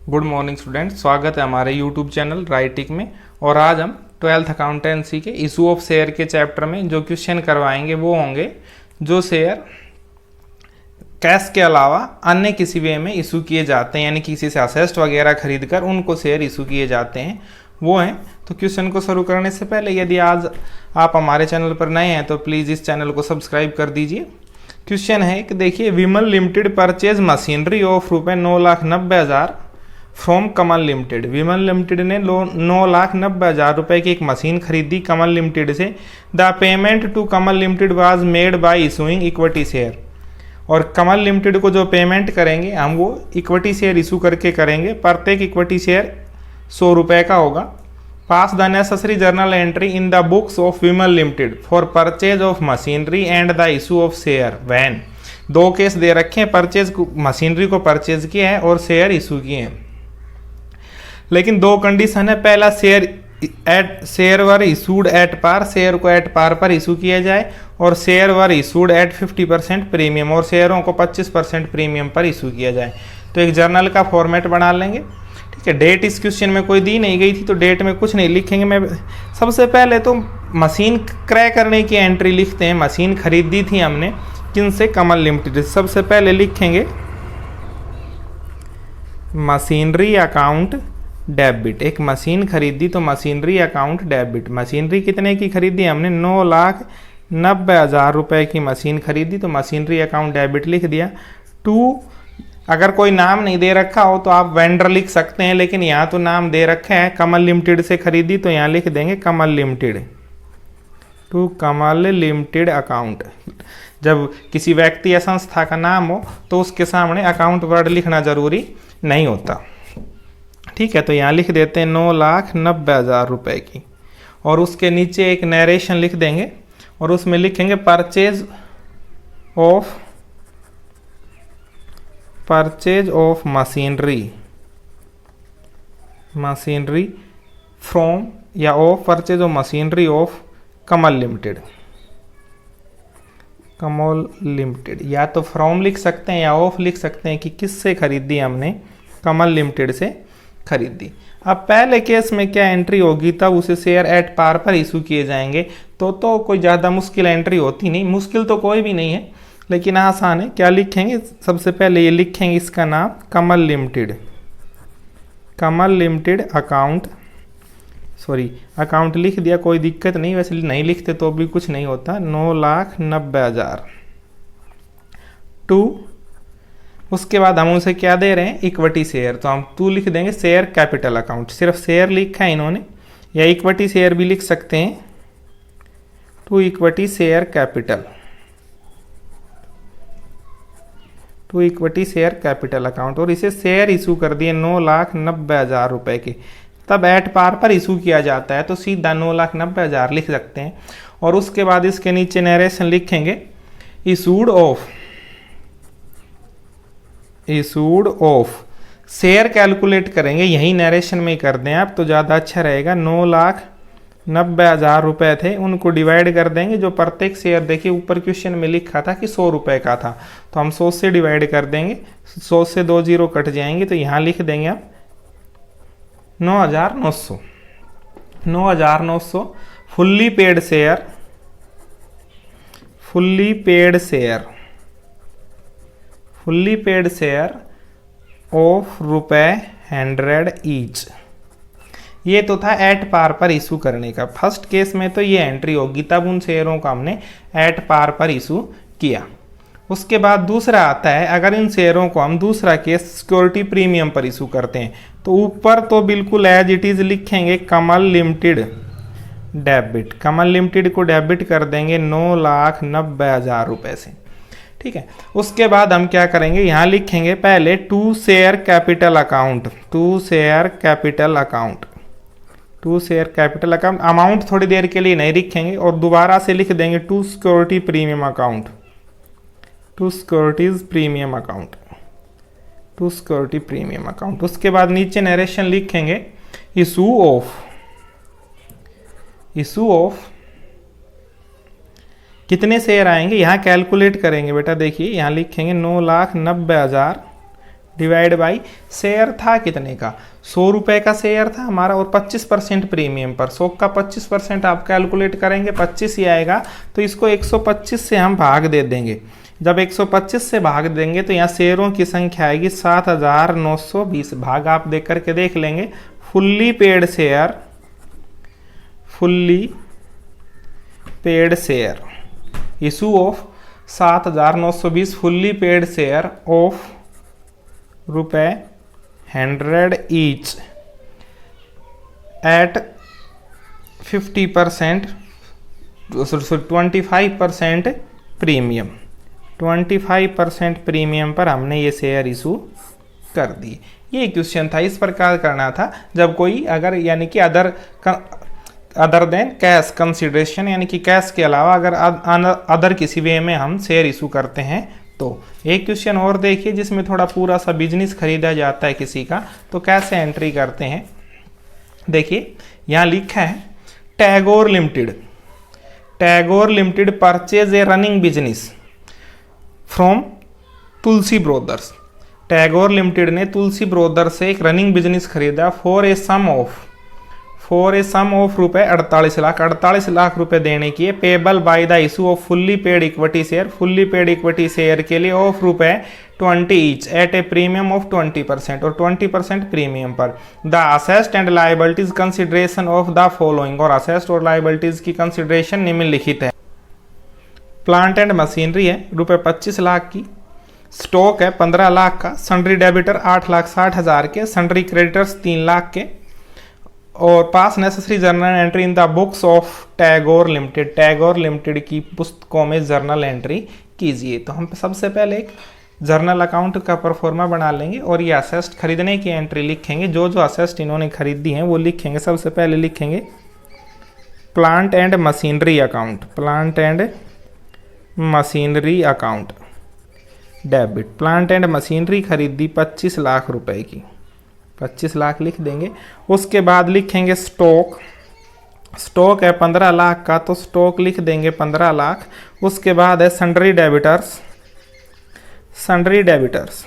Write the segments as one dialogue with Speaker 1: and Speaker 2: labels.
Speaker 1: Good morning student, स्वागत है हमारे यूट्यूब चैनल राइटिक में। और आज हम 12th अकाउंटेंसी के इशू ऑफ शेयर के चैप्टर में जो क्वेश्चन करवाएंगे वो होंगे जो शेयर कैश के अलावा अन्य किसी वे में इशू किए जाते हैं, यानी किसी से असेस्ट वगैरह खरीद कर उनको शेयर इशू किए जाते हैं, वो हैं। तो क्वेश्चन को शुरू करने से पहले यदि आज आप हमारे चैनल पर नए हैं तो प्लीज़ इस चैनल को सब्सक्राइब कर दीजिए। क्वेश्चन है कि देखिए, Vimal limited purchase machinery of ₹9,90,000 from Kamal limited. Vimal limited ने 9,90,000 रुपए की एक मशीन खरीदी कमल लिमिटेड से। The payment to Kamal limited was made by issuing equity share. और कमल लिमिटेड को जो पेमेंट करेंगे हम वो इक्विटी शेयर इशू करके करेंगे। प्रत्येक इक्विटी शेयर 100 रुपये का होगा। Pass the necessary journal entry in the books of Vimal limited for purchase of machinery and the issue of share वैन। दो केस दे रखे हैं, परचेज मशीनरी को परचेज किया है और शेयर इशू किए हैं, लेकिन दो कंडीशन है। पहला, share were issued at par, share को एट पार पर इशू किया जाए, और share were issued at 50% premium, और शेयरों को 25% प्रीमियम पर इशू किया जाए। तो एक जर्नल का फॉर्मेट बना लेंगे। ठीक है, डेट इस क्वेश्चन में कोई दी नहीं गई थी तो डेट में कुछ नहीं लिखेंगे। मैं सबसे पहले तो मशीन क्रय करने की एंट्री लिखते हैं। मशीन खरीदी थी हमने किनसे? कमल लिमिटेड। सबसे पहले लिखेंगे मशीनरी अकाउंट डेबिट। एक मशीन खरीदी तो मशीनरी अकाउंट डेबिट। मशीनरी कितने की खरीदी हमने? 9,90,000 रुपए की मशीन खरीदी तो मशीनरी अकाउंट डेबिट लिख दिया। टू, अगर कोई नाम नहीं दे रखा हो तो आप वेंडर लिख सकते हैं, लेकिन यहाँ तो नाम दे रखा है, कमल लिमिटेड से खरीदी तो यहाँ लिख देंगे Kamal limited. To Kamal limited account. जब किसी व्यक्ति या संस्था का नाम हो तो उसके सामने अकाउंट वर्ड लिखना जरूरी नहीं होता। ठीक है, तो यहाँ लिख देते हैं 9,90,000 रुपए की, और उसके नीचे एक नरेशन लिख देंगे और उसमें लिखेंगे परचेज ऑफ मशीनरी फ्रॉम, या of purchase of machinery of Kamal limited. या तो फ्रॉम लिख सकते हैं या ऑफ लिख सकते हैं कि किससे खरीदी हमने? कमल लिमिटेड से खरीदी। अब पहले केस में क्या एंट्री होगी? तब उसे शेयर एट पार पर इशू किए जाएंगे। तो कोई ज़्यादा मुश्किल एंट्री होती नहीं, मुश्किल तो कोई भी नहीं है लेकिन आसान है। क्या लिखेंगे? सबसे पहले ये लिखेंगे इसका नाम कमल लिमिटेड अकाउंट। अकाउंट लिख दिया, कोई दिक्कत नहीं, वैसे नहीं लिखते तो भी कुछ नहीं होता। 9,90,000 टू, उसके बाद हम उसे क्या दे रहे हैं? Equity share. तो हम टू लिख देंगे शेयर कैपिटल अकाउंट। सिर्फ शेयर लिखा है इन्होंने, या इक्विटी शेयर भी लिख सकते हैं। To equity share capital account, और इसे शेयर इशू कर दिए 9,90,000 रुपए के। तब एट पार पर इशू किया जाता है तो सीधा 9,90,000 लिख सकते हैं। और उसके बाद इसके नीचे नरेशन लिखेंगे इशूड ऑफ। शेयर कैलकुलेट करेंगे, यही नरेशन में ही कर दें आप तो ज़्यादा अच्छा रहेगा। 9,90,000 रुपए थे, उनको डिवाइड कर देंगे। जो प्रत्येक शेयर, देखिए ऊपर क्वेश्चन में लिखा था कि 100 रुपए का था, तो हम 100 से डिवाइड कर देंगे। 100 से 2 जीरो कट जाएंगे तो यहाँ लिख देंगे आप 9,900 fully paid share of ₹100 each. ये तो था एट पार पर इशू करने का। फर्स्ट केस में तो ये एंट्री होगी, तब उन शेयरों को हमने एट पार पर इशू किया। उसके बाद दूसरा आता है, अगर इन शेयरों को हम दूसरा केस सिक्योरिटी प्रीमियम पर इशू करते हैं तो ऊपर तो बिल्कुल एज इट इज लिखेंगे कमल लिमिटेड डेबिट। कमल लिमिटेड को डेबिट कर देंगे 9,90,000 रुपए से। ठीक है, उसके बाद हम क्या करेंगे? यहाँ लिखेंगे पहले to share capital account. Amount थोड़ी देर के लिए नहीं लिखेंगे और दोबारा से लिख देंगे टू सिक्योरिटीज प्रीमियम अकाउंट। उसके बाद नीचे नरेशन लिखेंगे इशू ऑफ कितने शेयर आएंगे? यहाँ कैलकुलेट करेंगे बेटा। देखिए यहाँ लिखेंगे 9,90,000 डिवाइड बाई शेयर था कितने का, 100 रुपये का शेयर था हमारा और 25% प्रीमियम पर। 100 का 25% आप कैलकुलेट करेंगे 25 ही आएगा, तो इसको 125 से हम भाग दे देंगे। जब 125 से भाग देंगे तो यहाँ शेयरों की संख्या आएगी 7920। भाग आप देख करके देख लेंगे। Fully paid share, fully paid share, issue of 7920 fully paid share of ₹100 each eight 50%, 25% premium. 25% premium पर हमने ये शेयर इशू कर दिए। ये क्वेश्चन था, इस प्रकार करना था जब कोई अगर यानी कि अदर देन कैश कंसिडरेशन, यानी कि कैश के अलावा अगर अदर किसी वे में हम शेयर इशू करते हैं तो। एक क्वेश्चन और देखिए जिसमें थोड़ा पूरा सा बिजनेस खरीदा जाता है किसी का, तो कैसे एंट्री करते हैं। देखिए यहाँ लिखा है Tagore limited, Tagore limited purchase a running business from Tulsi brothers. Tagore limited ने तुलसी ब्रोदर्स से एक रनिंग बिजनेस खरीदा for a sum of ₹48 lakh. 48 lakh रुपए देने की payable by the issue of fully paid equity share. Fully paid equity share के लिए of ₹20 each at a premium of 20% और 20% प्रीमियम पर। The assets and liabilities consideration of the following, और asset और liabilities की कंसिडरेशन निम्नलिखित है। Plant and machinery है ₹25 लाख की, स्टॉक है 15 लाख का, सन्ड्री डेबिटर 8,60,000 के, सन्ड्री क्रेडिटर्स 3 लाख के, और पास necessary journal entry in the books of Tagore limited. Tagore limited की पुस्तकों में जर्नल एंट्री कीजिए। तो हम सबसे पहले एक जर्नल अकाउंट का परफॉर्मा बना लेंगे और ये असेस्ट खरीदने की एंट्री लिखेंगे। जो जो असेस्ट इन्होंने खरीदी हैं वो लिखेंगे। सबसे पहले लिखेंगे plant and machinery account, plant and machinery account debit. Plant and machinery खरीदी 25 लाख रुपए की, 25 लाख लिख देंगे। उसके बाद लिखेंगे स्टॉक, स्टॉक है 15 लाख का तो स्टॉक लिख देंगे 15 लाख। उसके बाद है sundry debtors, sundry debtors,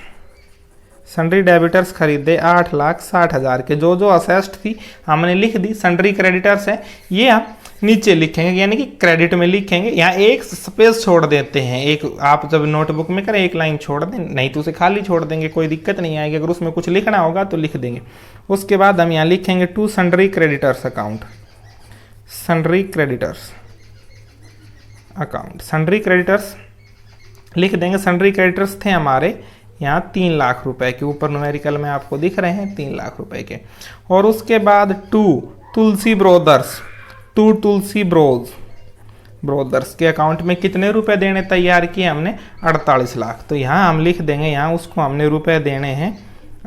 Speaker 1: sundry debtors खरीदे 8,60,000 के। जो जो असेस्ट थी हमने लिख दी। सन्ड्री क्रेडिटर्स है ये हम नीचे लिखेंगे, यानी कि क्रेडिट में लिखेंगे। यहाँ एक स्पेस छोड़ देते हैं, एक आप जब नोटबुक में करें एक लाइन छोड़ दें, नहीं तो उसे खाली छोड़ देंगे, कोई दिक्कत नहीं आएगी। अगर उसमें कुछ लिखना होगा तो लिख देंगे। उसके बाद हम यहाँ लिखेंगे to sundry creditors account, sundry creditors account, sundry creditors लिख देंगे। सन्ड्री क्रेडिटर्स थे हमारे यहाँ 3 लाख रुपए के, ऊपर न्यूमेरिकल में आपको दिख रहे हैं 3 लाख रुपए के। और उसके बाद to Tulsi brothers, to Tulsi brothers के अकाउंट में कितने रुपए देने तैयार किए हमने, 48 लाख। तो यहाँ हम लिख देंगे, यहाँ उसको हमने रुपए देने हैं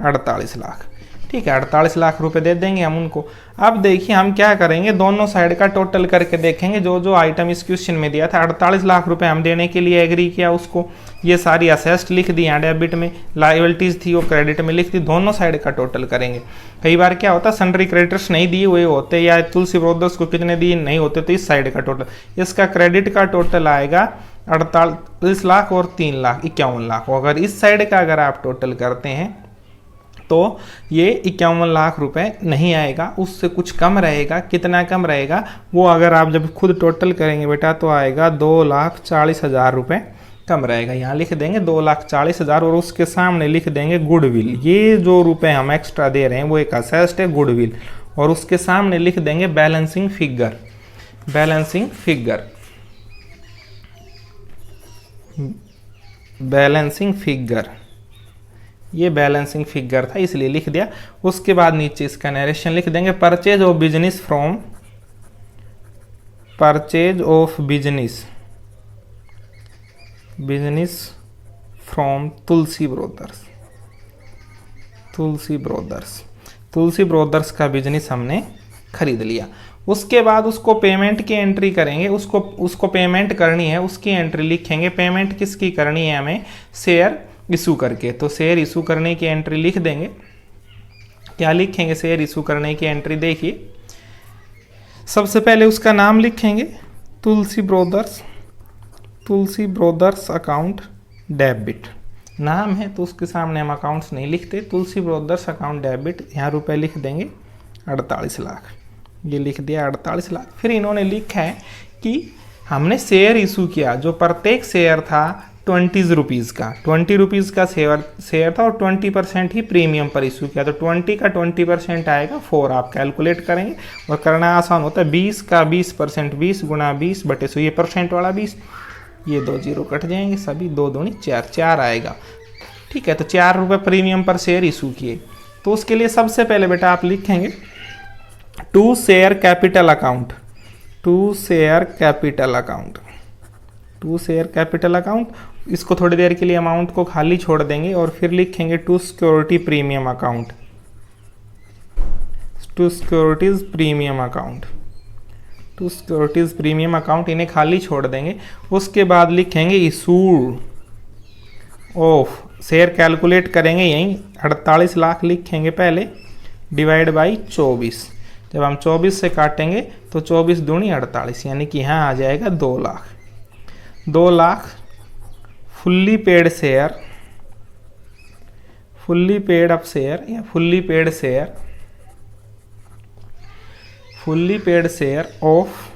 Speaker 1: 48 लाख। ठीक है, 48 लाख रुपए दे देंगे हम उनको। अब देखिए हम क्या करेंगे, दोनों साइड का टोटल करके देखेंगे। जो जो आइटम इस क्वेश्चन में दिया था 48 लाख रुपए हम देने के लिए एग्री किया उसको। ये सारी असेस्ट लिख दी यहाँ डेबिट में, लायबिलिटीज थी वो क्रेडिट में लिख दी। दोनों साइड का टोटल करेंगे। कई बार क्या होता है सन्ड्री क्रेडिटर्स नहीं दिए हुए होते या तुलसी ब्रोदर्स को कितने दिए नहीं होते, तो इस साइड का टोटल, इसका क्रेडिट का टोटल आएगा 48 लाख और 3 लाख 51 लाख। अगर इस साइड का अगर आप टोटल करते हैं तो ये 51 लाख रुपए नहीं आएगा, उससे कुछ कम रहेगा। कितना कम रहेगा वो अगर आप जब खुद टोटल करेंगे बेटा तो आएगा 2,40,000 रुपए कम रहेगा। यहाँ लिख देंगे 2,40,000 और उसके सामने लिख देंगे गुडविल। ये जो रुपए हम एक्स्ट्रा दे रहे हैं वो एक असेस्ट है गुडविल, और उसके सामने लिख देंगे balancing figure, balancing figure, balancing figure. ये बैलेंसिंग फिगर था इसलिए लिख दिया। उसके बाद नीचे इसका नरेशन लिख देंगे purchase of business from, purchase of business, business from Tulsi brothers, Tulsi brothers, Tulsi brothers का बिजनेस हमने खरीद लिया। उसके बाद उसको पेमेंट की एंट्री करेंगे, उसको पेमेंट करनी है, उसकी एंट्री लिखेंगे। पेमेंट किसकी करनी है हमें, शेयर इशू करके। तो शेयर इशू करने की एंट्री लिख देंगे। क्या लिखेंगे शेयर इशू करने की एंट्री, देखिए सबसे पहले उसका नाम लिखेंगे तुलसी ब्रोदर्स, तुलसी ब्रोदर्स अकाउंट डेबिट। नाम है तो उसके सामने हम अकाउंट्स नहीं लिखते। तुलसी ब्रोदर्स अकाउंट डेबिट, यहाँ रुपए लिख देंगे 48 लाख, ये लिख दिया 48 लाख। फिर इन्होंने लिखा है कि हमने शेयर इशू किया, जो प्रत्येक शेयर था 20 रुपीज़ का, 20 रुपीज़ का शेयर था और 20% ही प्रीमियम पर इशू किया, तो 20 का 20% आएगा 4। आप कैलकुलेट करेंगे और करना आसान होता है। 20 का 20%, 20 गुणा 20 बटे 100, ये परसेंट वाला 20, ये 2 जीरो कट जाएंगे सभी, 2 दूनी 4, 4 आएगा। ठीक है, तो 4 रुपये प्रीमियम पर शेयर इशू किए। तो उसके लिए सबसे पहले बेटा आप लिखेंगे to share capital account, to share capital account, to share capital account. इसको थोड़ी देर के लिए अमाउंट को खाली छोड़ देंगे और फिर लिखेंगे to security premium account, to securities premium account, to securities premium account, इन्हें खाली छोड़ देंगे। उसके बाद लिखेंगे इशूड ऑफ, शेयर कैलकुलेट करेंगे यहीं 48 लाख लिखेंगे पहले, डिवाइड बाई 24। जब हम 24 से काटेंगे तो 24 दूनी 48, यानी कि यहाँ आ जाएगा 2 lakh. 2 lakh fully paid share, fully paid up share या fully paid share, fully paid share of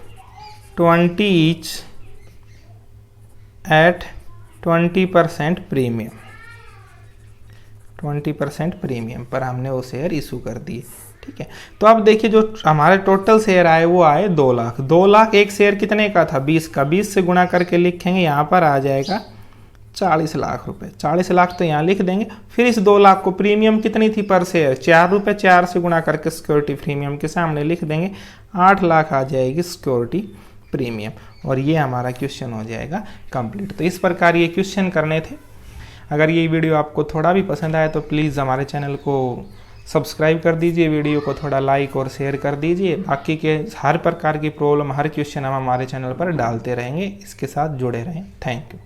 Speaker 1: 20 each at 20% premium, 20% premium पर हमने वो शेयर इशू कर दिए। ठीक है, तो अब देखिए जो हमारे टोटल शेयर आए वो आए 2 लाख। 2 लाख एक शेयर कितने का था? 20 का, 20 से गुणा करके लिखेंगे, यहाँ पर आ जाएगा 40 लाख रुपए। 40 लाख तो यहाँ लिख देंगे। फिर इस 2 लाख को प्रीमियम कितनी थी पर शेयर? 4 रुपये, 4 से गुणा करके सिक्योरिटी प्रीमियम के सामने लिख देंगे, 8 लाख आ जाएगी सिक्योरिटी प्रीमियम। और ये हमारा क्वेश्चन हो जाएगा कंप्लीट। तो इस प्रकार ये क्वेश्चन करने थे। अगर ये वीडियो आपको थोड़ा भी पसंद आए तो प्लीज़ हमारे चैनल को सब्सक्राइब कर दीजिए, वीडियो को थोड़ा लाइक और शेयर कर दीजिए। बाकी के हर प्रकार की प्रॉब्लम, हर क्वेश्चन हम हमारे चैनल पर डालते रहेंगे, इसके साथ जुड़े रहें। Thank you.